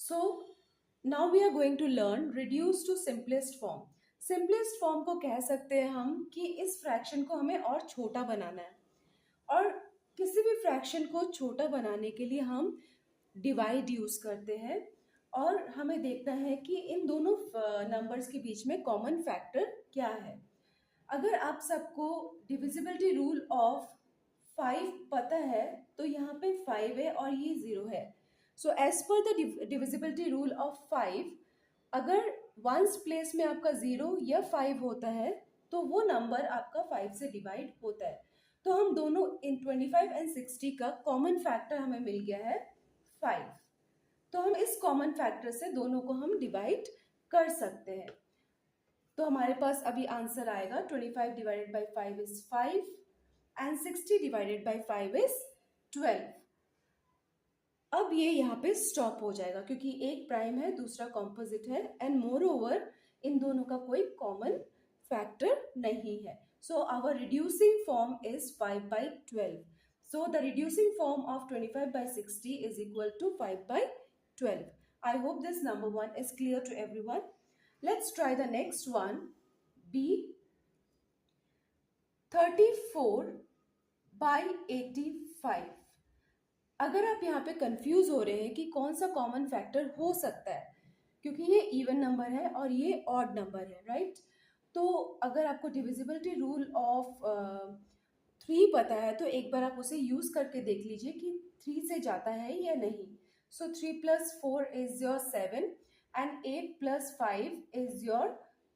So now we are going to learn reduce to simplest form. Simplest form को कह सकते हैं हम कि इस फ्रैक्शन को हमें और छोटा बनाना है, और किसी भी फ्रैक्शन को छोटा बनाने के लिए हम डिवाइड यूज करते हैं, और हमें देखना है कि इन दोनों नंबर्स के बीच में कॉमन फैक्टर क्या है। अगर आप सबको डिविजिबिलिटी रूल ऑफ 5 पता है तो यहाँ पे 5 है और ये 0 है। So as per the divisibility rule of 5, अगर वंस प्लेस में आपका 0 या 5 होता है तो वो नंबर आपका 5 से डिवाइड होता है। तो हम दोनों इन 25 एंड 60 का कॉमन फैक्टर हमें मिल गया है 5। तो हम इस कॉमन फैक्टर से दोनों को हम डिवाइड कर सकते हैं। तो हमारे पास अभी आंसर आएगा 25 divided by 5 is 5 and 60 divided by 5 is 12। अब ये यहाँ पे स्टॉप हो जाएगा क्योंकि एक प्राइम है दूसरा कॉम्पोजिट है, एंड मोर ओवर इन दोनों का कोई कॉमन फैक्टर नहीं है। So our reducing form is 5 by 12. So the reducing form of 25 by 60 is equal to 5 by 12. I hope this number one is clear to everyone. Let's try the next one. B 34 by 85. अगर आप यहाँ पे confuse हो रहे हैं कि कौन सा कॉमन फैक्टर हो सकता है, क्योंकि ये इवन नंबर है और ये ऑड नंबर है, राइट? तो अगर आपको डिविजिबिलिटी रूल ऑफ 3 पता है तो एक बार आप उसे यूज करके देख लीजिए कि 3 से जाता है या नहीं। सो 3 + 4 is your 7 and 8 + 5 is your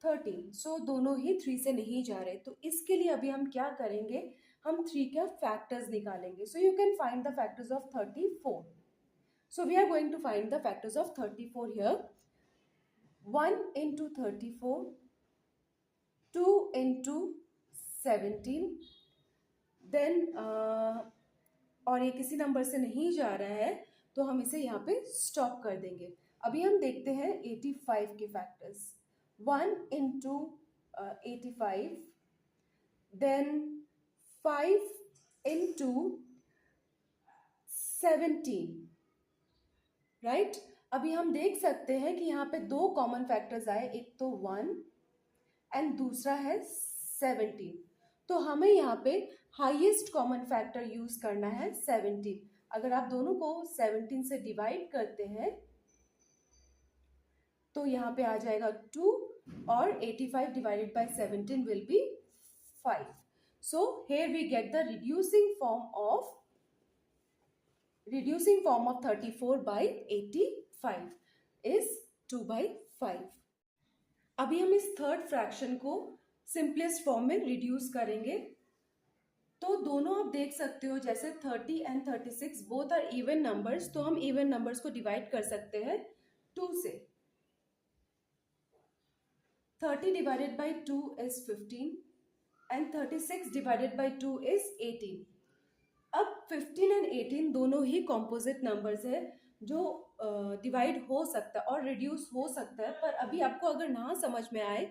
13। सो दोनों ही 3 से नहीं जा रहे, तो इसके लिए अभी हम क्या करेंगे, हम 3 का फैक्टर्स निकालेंगे। So you can find the factors of 34। So we are going to find the factors of 34 here. 1 into 34, 2 into 17, then और ये किसी नंबर से नहीं जा रहा है तो हम इसे यहाँ पे स्टॉप कर देंगे। अभी हम देखते हैं 85 के factors. 1 into 85, then 5 into 17, right? अभी हम देख सकते हैं कि यहाँ पे दो कॉमन फैक्टर्स आए, एक तो 1 एंड दूसरा है 17। तो हमें यहाँ पे हाईएस्ट कॉमन फैक्टर यूज करना है 17। अगर आप दोनों को 17 से डिवाइड करते हैं तो यहाँ पे आ जाएगा 2, और 85 divided by 17 will be 5। So here we get the reducing form of 34 by 85 is 2 by 5. अभी हम इस थर्ड फ्रैक्शन को सिंपलेस्ट फॉर्म में रिड्यूस करेंगे। तो दोनों आप देख सकते हो, जैसे 30 and 36 both are even numbers, तो हम इवन नंबर्स को डिवाइड कर सकते हैं 2 से। 30 divided by 2 is 15 and 36 divided by 2 is 18। अब 15 एंड 18 दोनों ही कॉम्पोजिट नंबर्स है जो डिवाइड हो सकता है और रिड्यूस हो सकता है, पर अभी आपको अगर ना समझ में आए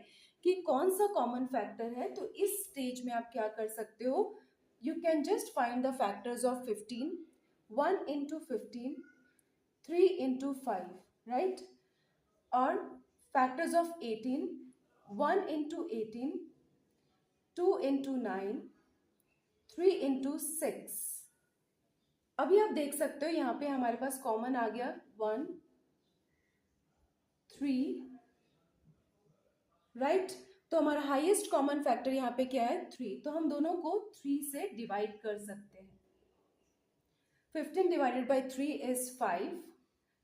कि कौन सा कॉमन फैक्टर है तो इस स्टेज में आप क्या कर सकते हो, you can just find the factors of 15। 1 into 15, 3 into 5, right? और factors of 18, 1 into 18, 2 into 9, 3 into 6। अभी आप देख सकते हो यहाँ पे हमारे पास कॉमन आ गया 1, 3, राइट? तो हमारा हाईएस्ट कॉमन फैक्टर यहाँ पे क्या है, 3। तो हम दोनों को 3 से डिवाइड कर सकते हैं। 15 divided by 3 is 5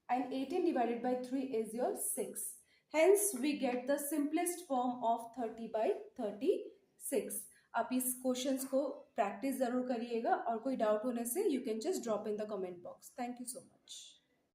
and 18 divided by 3 is your 6। Hence we get the simplest form of 30 by 36। आप इस क्वेश्चंस को प्रैक्टिस जरूर करिएगा, और कोई डाउट होने से you can just drop in the comment box. Thank you so much.